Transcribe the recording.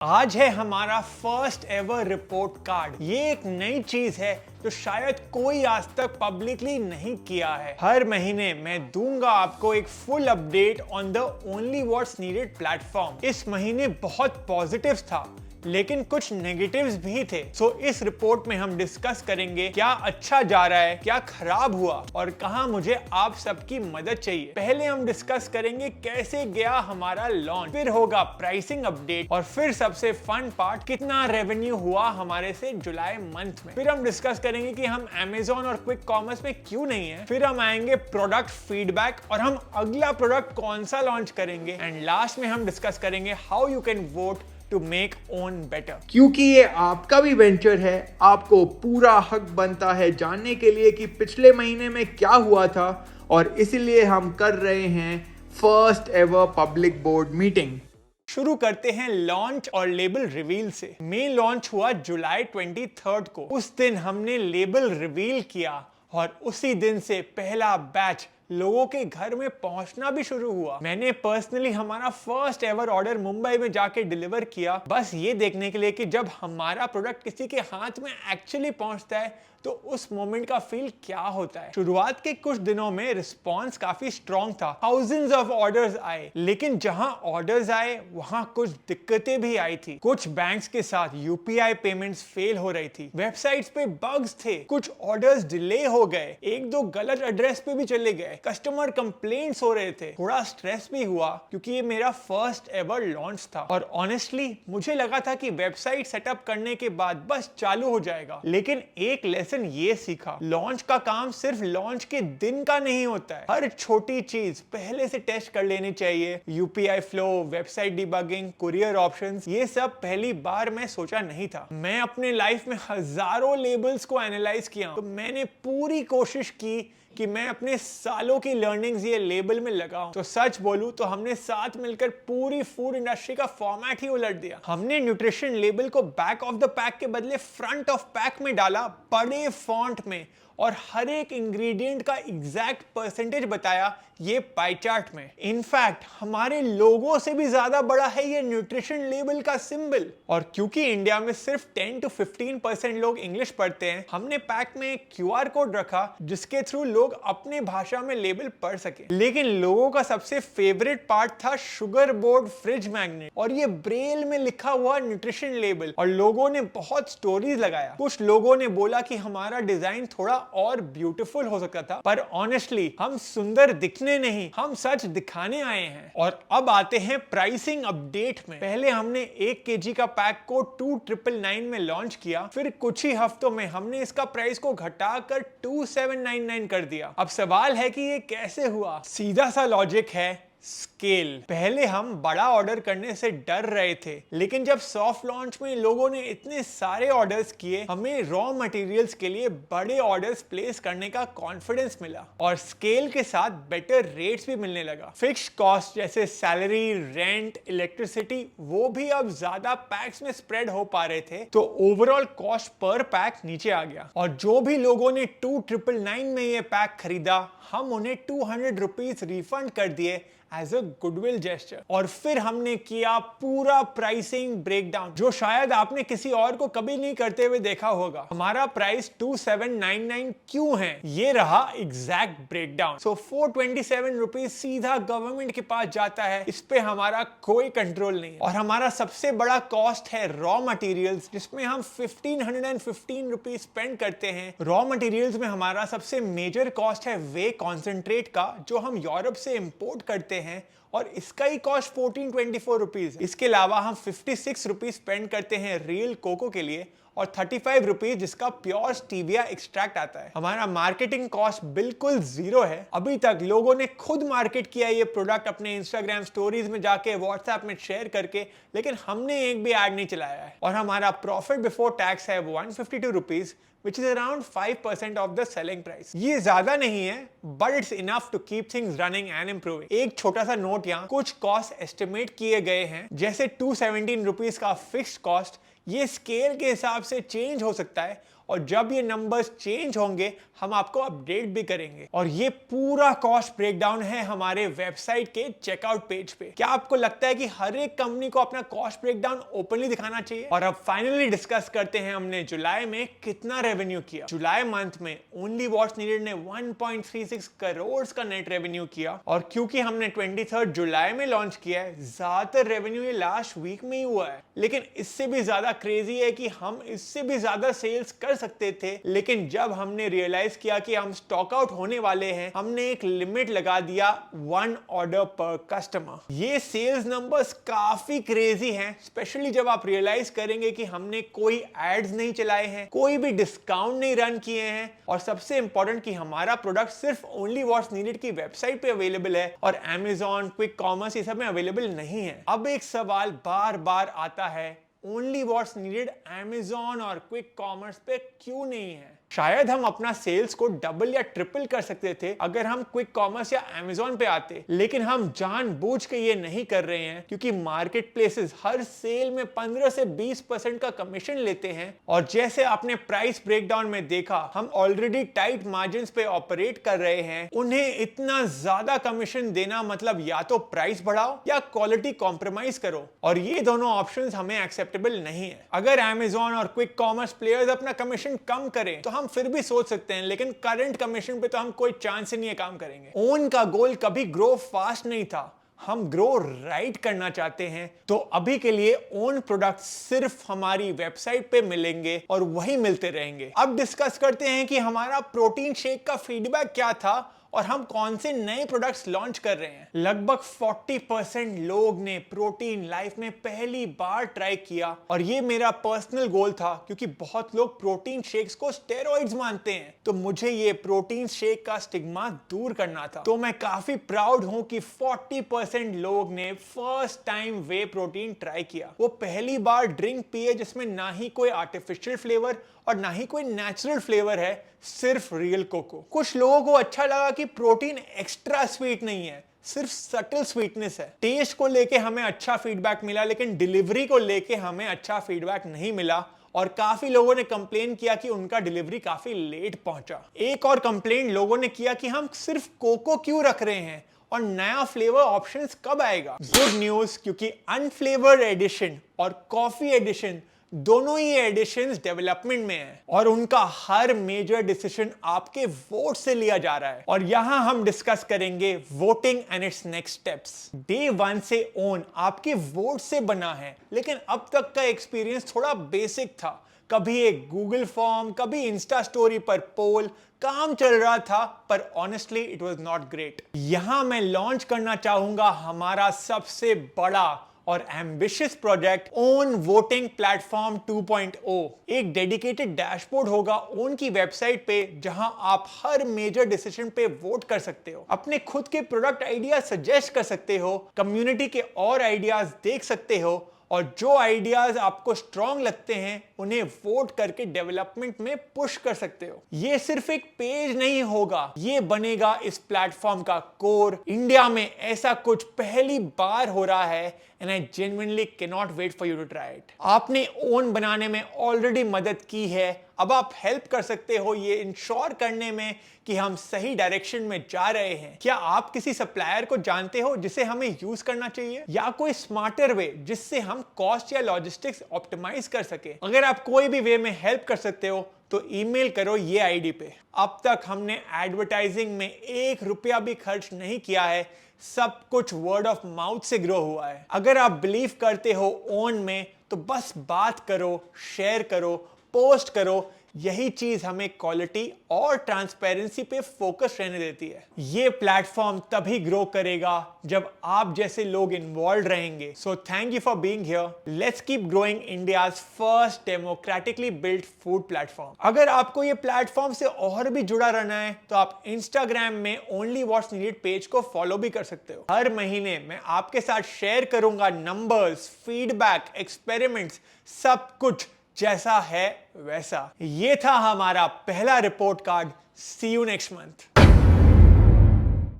आज है हमारा फर्स्ट एवर रिपोर्ट कार्ड। ये एक नई चीज है जो शायद कोई आज तक पब्लिकली नहीं किया है। हर महीने मैं दूंगा आपको एक full update on the only what's needed platform. इस महीने बहुत पॉजिटिव्स था लेकिन कुछ नेगेटिव्स भी थे। सो इस रिपोर्ट में हम डिस्कस करेंगे क्या अच्छा जा रहा है, क्या खराब हुआ और कहां मुझे आप सबकी मदद चाहिए। पहले हम डिस्कस करेंगे कैसे गया हमारा लॉन्च, फिर होगा प्राइसिंग अपडेट और फिर सबसे फन पार्ट कितना रेवेन्यू हुआ हमारे से जुलाई मंथ में। फिर हम डिस्कस करेंगे कि हम Amazon और क्विक कॉमर्स में क्यों नहीं है। फिर हम आएंगे प्रोडक्ट फीडबैक और हम अगला प्रोडक्ट कौन सा लॉन्च करेंगे। एंड लास्ट में हम डिस्कस करेंगे how you can vote to make own better. क्योंकि ये आपका भी वेंचर है, आपको पूरा हक बनता है जानने के लिए कि पिछले महीने में क्या हुआ था और इसीलिए हम कर रहे हैं first ever public board meeting. शुरू करते हैं लॉन्च और लेबल रिवील से। मेन लॉन्च हुआ जुलाई 23 को। उस दिन हमने लेबल रिवील किया और उसी दिन से पहला बैच लोगों के घर में पहुंचना भी शुरू हुआ। मैंने पर्सनली हमारा फर्स्ट एवर ऑर्डर मुंबई में जाके डिलीवर किया, बस ये देखने के लिए कि जब हमारा प्रोडक्ट किसी के हाथ में एक्चुअली पहुंचता है तो उस मोमेंट का फील क्या होता है। शुरुआत के कुछ दिनों में रिस्पांस काफी स्ट्रॉन्ग था, थाउजेंड्स ऑफ ऑर्डर्स आए, लेकिन जहां ऑर्डर्स आए वहां कुछ दिक्कतें भी आई थी। कुछ बैंक्स के साथ यूपीआई पेमेंट्स फेल हो रही थी, वेबसाइट्स पे बग्स थे, कुछ ऑर्डर्स डिले हो गए, एक दो गलत एड्रेस पे भी चले गए, कस्टमर कंप्लेंट्स हो रहे थे। थोड़ा स्ट्रेस भी हुआ क्योंकि ये मेरा फर्स्ट एवर लॉन्च था और ऑनेस्टली मुझे लगा था कि वेबसाइट सेटअप करने के बाद बस चालू हो जाएगा। लेकिन एक लेसन ये सीखा, लॉन्च का काम सिर्फ लॉन्च के दिन का नहीं होता है। हर छोटी चीज पहले से टेस्ट कर लेनी चाहिए। UPI flow, website debugging, courier options, ये सब पहली बार मैं सोचा नहीं था। मैं अपने लाइफ में हजारों लेबल्स को एनालाइज किया, तो मैंने पूरी कोशिश की कि मैं अपने सालों की लर्निंग्स ये लेबल में लगाऊं। तो सच बोलूं तो हमने साथ मिलकर पूरी फूड इंडस्ट्री का फॉर्मेट ही उलट दिया। हमने न्यूट्रिशन लेबल को बैक ऑफ द पैक के बदले फ्रंट ऑफ पैक में डाला, बड़े फॉन्ट में, और हर एक इंग्रेडिएंट का एग्जैक्ट परसेंटेज बताया ये पाई चार्ट में। इनफैक्ट हमारे लोगों से भी ज्यादा बड़ा है ये न्यूट्रिशन लेबल का सिंबल। और क्योंकि इंडिया में सिर्फ 10 to 15% लोग इंग्लिश पढ़ते हैं, हमने पैक में एक QR कोड रखा जिसके थ्रू लोग अपने भाषा में लेबल पढ़ सके। लेकिन लोगों का सबसे फेवरेट पार्ट था शुगर बोर्ड फ्रिज मैग्नेट और ये ब्रेल में लिखा हुआ न्यूट्रिशन लेबल। और लोगों ने बहुत स्टोरीज लगाया। कुछ लोगों ने बोला कि हमारा डिजाइन थोड़ा और ब्यूटीफुल हो सकता था, पर ऑनेस्टली हम सुंदर दिखने नहीं, हम सच दिखाने आए हैं। और अब आते हैं प्राइसिंग अपडेट में। पहले हमने 1 kg का पैक को 2999 में लॉन्च किया, फिर कुछ ही हफ्तों में हमने इसका प्राइस को घटाकर 2799 कर दिया। अब सवाल है कि ये कैसे हुआ। सीधा सा लॉजिक है, स्केल। पहले हम बड़ा ऑर्डर करने से डर रहे थे, लेकिन जब सॉफ्ट लॉन्च में लोगों ने इतने सारे ऑर्डर्स किए, हमें रॉ मटेरियल्स के लिए बड़े ऑर्डर्स प्लेस करने का कॉन्फिडेंस मिला और स्केल के साथ बेटर रेट्स भी मिलने लगा। फिक्स कॉस्ट जैसे सैलरी, रेंट, इलेक्ट्रिसिटी, वो भी अब ज्यादा पैक्स में स्प्रेड हो पा रहे थे, तो ओवरऑल कॉस्ट पर पैक नीचे आ गया। और जो भी लोगों ने 2999 में ये पैक खरीदा, हम उन्हें 200 रुपीज रिफंड कर दिए एज अ गुडविल जेस्चर। और फिर हमने किया पूरा प्राइसिंग ब्रेकडाउन जो शायद आपने किसी और को कभी नहीं करते हुए देखा होगा। हमारा प्राइस 2799 क्यों है, ये रहा एग्जैक्ट ब्रेकडाउन। सो 427 रुपीज सीधा गवर्नमेंट के पास जाता है, इस पे हमारा कोई कंट्रोल नहीं है। और हमारा सबसे बड़ा कॉस्ट है रॉ मटेरियल्स, जिसमें हम 1515 रुपीज स्पेंड करते हैं। रॉ मटेरियल्स में हमारा सबसे मेजर कॉस्ट है वे कॉन्सेंट्रेट का, जो हम यूरोप से इंपोर्ट करते हैं और इसका ही कॉस्ट 1424 रुपीज। इसके अलावा हम 56 रुपीज स्पेंड करते हैं रियल कोको के लिए और 35 रुपीज जिसका प्योर स्टीविया एक्सट्रैक्ट आता है। हमारा मार्केटिंग कॉस्ट बिल्कुल जीरो है। अभी तक लोगों ने खुद मार्केट किया ये प्रोडक्ट अपने इंस्टाग्राम स्टोरीज में जाके, व्हाट्सएप में शेयर करके, लेकिन हमने एक भी ऐड नहीं चलाया है। और हमारा प्रॉफिट बिफोर टैक्स है 152 rupees, which is around 5% of the selling price। ये ज्यादा नहीं है, but it's enough to keep things running and improving। एक छोटा सा नोट यहाँ, कुछ कॉस्ट एस्टिमेट किए गए हैं, जैसे 217 रुपीज का फिक्स्ड कॉस्ट, ये स्केल के हिसाब से चेंज हो सकता है और जब ये नंबर्स चेंज होंगे हम आपको अपडेट भी करेंगे। और ये पूरा कॉस्ट ब्रेकडाउन है हमारे वेबसाइट के चेकआउट पेज पे। क्या आपको लगता है कि हर एक कंपनी को अपना कॉस्ट ब्रेकडाउन ओपनली दिखाना चाहिए? और अब फाइनली डिस्कस करते हैं हमने जुलाई में कितना रेवेन्यू किया। जुलाई मंथ में ओनली व्हाट्स नीडेड ने 1.36 करोड़ का नेट रेवेन्यू किया। और क्योंकि हमने 23 जुलाई में लॉन्च किया है, ज्यादातर रेवेन्यू ये लास्ट वीक में ही हुआ है। लेकिन इससे भी ज्यादा क्रेजी है कि हम इससे भी ज्यादा सेल्स कर सकते थे, लेकिन जब हमने रियलाइज किया कि हम स्टॉक आउट होने वाले हैं, हमने एक लिमिट लगा दिया 1 ऑर्डर पर कस्टमर। ये सेल्स नंबर्स काफी क्रेजी हैं, स्पेशली जब आप रियलाइज करेंगे कि हमने कोई एड्स नहीं चलाए हैं, कोई भी डिस्काउंट नहीं रन किए हैं, और सबसे इंपॉर्टेंट कि हमारा प्रोडक्ट सिर्फ ओनली व्हाट्स नीडेड की वेबसाइट पे अवेलेबल है और Amazon, क्विक कॉमर्स ये सब में अवेलेबल नहीं है। अब एक सवाल बार बार आता है, ओनली व्हाट्स नीडेड Amazon और क्विक कॉमर्स पे क्यों नहीं है? शायद हम अपना सेल्स को डबल या ट्रिपल कर सकते थे अगर हम क्विक कॉमर्स या Amazon पे आते, लेकिन हम जानबूझ के ये नहीं कर रहे हैं क्योंकि मार्केट प्लेसेस हर सेल में 15 से 20% का कमीशन लेते हैं। और जैसे आपने प्राइस ब्रेकडाउन में देखा, हम ऑलरेडी टाइट मार्जिन पे ऑपरेट कर रहे हैं। उन्हें इतना ज्यादा कमीशन देना मतलब या तो प्राइस बढ़ाओ या क्वालिटी कॉम्प्रोमाइज करो, और ये दोनों ऑप्शंस हमें एक्सेप्टेबल नहीं है। अगर Amazon और क्विक कॉमर्स प्लेयर्स अपना कमीशन कम करें तो हम फिर भी सोच सकते हैं, लेकिन करंट कमीशन पे तो हम कोई चांस ही नहीं है काम करेंगे। ओन का गोल कभी ग्रो फास्ट नहीं था, हम ग्रो राइट करना चाहते हैं। तो अभी के लिए ओन प्रोडक्ट सिर्फ हमारी वेबसाइट पे मिलेंगे और वही मिलते रहेंगे। अब डिस्कस करते हैं कि हमारा प्रोटीन शेक का फीडबैक क्या था और हम कौन से नए प्रोडक्ट्स लॉन्च कर रहे हैं। लगभग 40% लोग ने प्रोटीन लाइफ में पहली बार ट्राई किया, और ये मेरा पर्सनल गोल था क्योंकि बहुत लोग प्रोटीन शेक्स को स्टेरॉइड्स मानते हैं, तो मुझे ये प्रोटीन शेक का स्टिग्मा दूर करना था। तो मैं काफी प्राउड हूं कि 40% लोग ने फर्स्ट टाइम वे प्रोटीन ट्राई किया। वो पहली बार ड्रिंक पिए जिसमें ना ही कोई आर्टिफिशियल फ्लेवर और ना ही कोई नेचुरल फ्लेवर है, सिर्फ रियल कोको। कुछ लोगों को अच्छा लगा कि प्रोटीन एक्स्ट्रा स्वीट नहीं है, सिर्फ सटल स्वीटनेस है। टेस्ट को लेके हमें अच्छा फीडबैक मिला, लेकिन डिलीवरी को लेके हमें अच्छा फीडबैक नहीं मिला, और काफी लोगों ने कंप्लेन किया कि उनका डिलीवरी काफी लेट पहुंचा। एक और कंप्लेन लोगों ने किया कि हम सिर्फ कोको क्यों रख रहे हैं और नया फ्लेवर ऑप्शंस कब आएगा। गुड न्यूज, क्योंकि अनफ्लेवर्ड एडिशन और कॉफी एडिशन दोनों ही एडिशंस डेवलपमेंट में हैं, और उनका हर मेजर डिसीजन आपके वोट से लिया जा रहा है। और यहां हम डिस्कस करेंगे voting and it's next steps. Day 1 से ओन आपके वोट से बना है, लेकिन अब तक का एक्सपीरियंस थोड़ा बेसिक था। कभी एक गूगल फॉर्म, कभी इंस्टा स्टोरी पर पोल, काम चल रहा था, पर honestly it was not great. यहां मैं लॉन्च करना चाहूंगा हमारा सबसे बड़ा और ambitious project, own voting platform 2.0। एक डेडिकेटेड डैशबोर्ड होगा ओन की वेबसाइट पे, जहां आप हर मेजर डिसीजन पे वोट कर सकते हो, अपने खुद के प्रोडक्ट आइडिया सजेस्ट कर सकते हो, कम्युनिटी के और आइडियाज देख सकते हो, और जो आइडियाज आपको स्ट्रॉन्ग लगते हैं उन्हें वोट करके डेवलपमेंट में पुश कर सकते हो। ये सिर्फ एक पेज नहीं होगा, ये बनेगा इस प्लेटफॉर्म का कोर। इंडिया में ऐसा कुछ पहली बार हो रहा है, and I genuinely can not wait for you to try it. आपने ओन बनाने में ऑलरेडी मदद की है, अब आप हेल्प कर सकते हो ये इंश्योर करने में कि हम सही डायरेक्शन में जा रहे हैं। क्या आप किसी सप्लायर को जानते हो जिसे हमें यूज करना चाहिए, या कोई स्मार्टर वे जिससे हम कॉस्ट या लॉजिस्टिक्स ऑप्टिमाइज कर सके? अगर आप कोई भी वे में हेल्प कर सकते हो तो ईमेल करो ये आईडी पे। अब तक हमने एडवर्टाइजिंग में 1 रुपया भी खर्च नहीं किया है, सब कुछ वर्ड ऑफ माउथ से ग्रो हुआ है। अगर आप बिलीव करते हो ओन में, तो बस बात करो, शेयर करो, पोस्ट करो। यही चीज हमें क्वालिटी और ट्रांसपेरेंसी पे फोकस रहने देती है। ये प्लेटफॉर्म तभी ग्रो करेगा जब आप जैसे लोग इन्वॉल्व रहेंगे। So thank you for being here. Let's keep growing India's first democratically built food platform. अगर आपको ये प्लेटफॉर्म से और भी जुड़ा रहना है तो आप इंस्टाग्राम में ओनली व्हाट्स नीडेड पेज को फॉलो भी कर सकते हो। हर महीने मैं आपके साथ शेयर करूंगा नंबर्स, फीडबैक, एक्सपेरिमेंट्स, सब कुछ जैसा है वैसा। ये था हमारा पहला report card. See you next month.